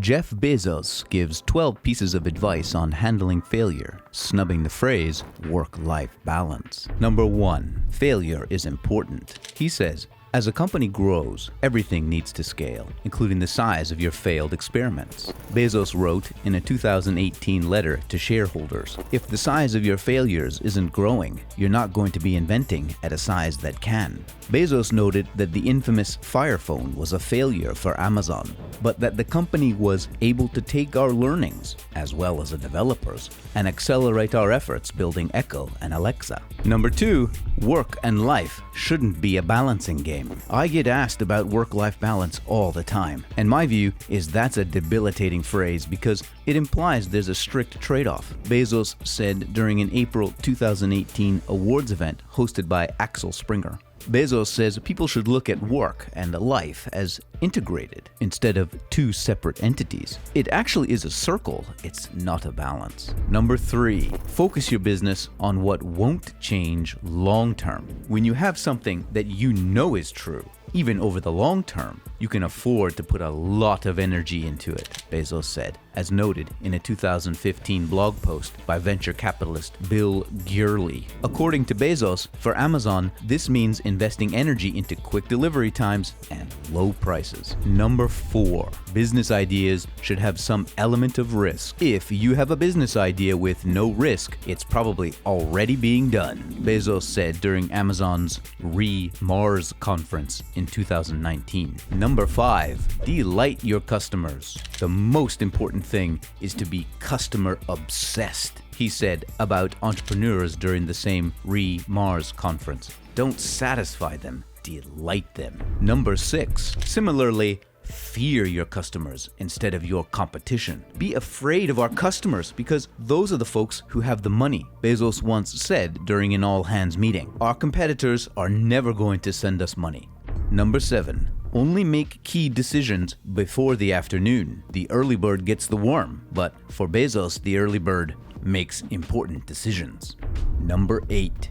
Jeff Bezos gives 12 pieces of advice on handling failure, snubbing the phrase work-life balance. Number 1. Failure is important. He says, as a company grows, everything needs to scale, including the size of your failed experiments. Bezos wrote in a 2018 letter to shareholders, if the size of your failures isn't growing, you're not going to be inventing at a size that can. Bezos noted that the infamous Fire Phone was a failure for Amazon, but that the company was able to take our learnings, as well as the developers, and accelerate our efforts building Echo and Alexa. Number 2. Work and life shouldn't be a balancing game. I get asked about work-life balance all the time, and my view is that's a debilitating phrase because it implies there's a strict trade-off. Bezos said during an April 2018 awards event hosted by Axel Springer. Bezos says people should look at work and life as integrated instead of two separate entities. It actually is a circle, it's not a balance. Number 3. Focus your business on what won't change long term. When you have something that you know is true, even over the long term, you can afford to put a lot of energy into it, Bezos said, as noted in a 2015 blog post by venture capitalist Bill Gurley. According to Bezos, for Amazon, this means investing energy into quick delivery times and low prices. Number 4. Business ideas should have some element of risk. If you have a business idea with no risk, it's probably already being done, Bezos said during Amazon's Mars conference in 2019. Number 5. Delight your customers. The most important thing is to be customer obsessed, he said about entrepreneurs during the same Mars conference. Don't satisfy them, delight them. Number 6. Similarly, fear your customers instead of your competition. Be afraid of our customers because those are the folks who have the money. Bezos once said during an all-hands meeting, our competitors are never going to send us money. Number 7. Only make key decisions before the afternoon. The early bird gets the worm, but for Bezos, the early bird makes important decisions. Number 8.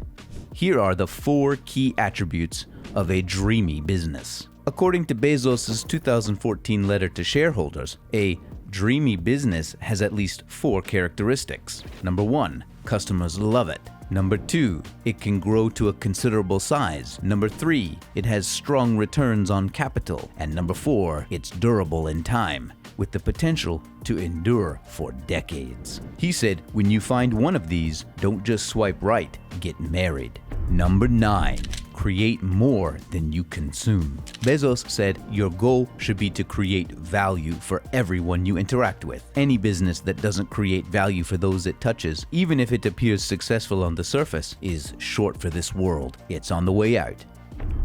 Here are the 4 key attributes of a dreamy business. According to Bezos' 2014 letter to shareholders, a dreamy business has at least 4 characteristics. Number 1. Customers love it. Number 2, it can grow to a considerable size. Number 3, it has strong returns on capital. And number 4, it's durable in time, with the potential to endure for decades. He said, when you find one of these, don't just swipe right, get married. Number 9, create more than you consume. Bezos said your goal should be to create value for everyone you interact with. Any business that doesn't create value for those it touches, even if it appears successful on the surface, is short for this world. It's on the way out.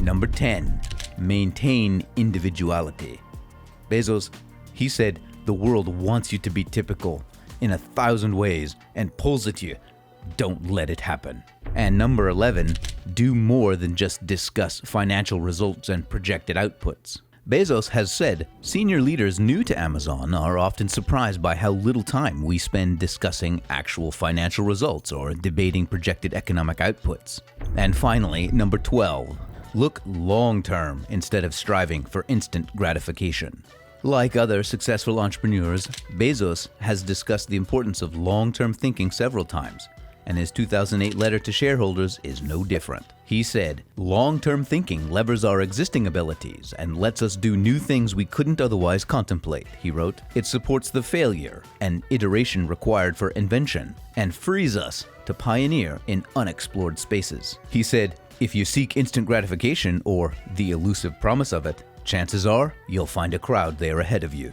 Number 10, maintain individuality. Bezos, he said, the world wants you to be typical in 1,000 ways and pulls at you. Don't let it happen. And number 11, do more than just discuss financial results and projected outputs. Bezos has said senior leaders new to Amazon are often surprised by how little time we spend discussing actual financial results or debating projected economic outputs. And finally, number 12, look long-term instead of striving for instant gratification. Like other successful entrepreneurs, Bezos has discussed the importance of long-term thinking several times, and his 2008 letter to shareholders is no different. He said, long-term thinking levers our existing abilities and lets us do new things we couldn't otherwise contemplate, he wrote. It supports the failure and iteration required for invention and frees us to pioneer in unexplored spaces. He said, if you seek instant gratification or the elusive promise of it, chances are you'll find a crowd there ahead of you.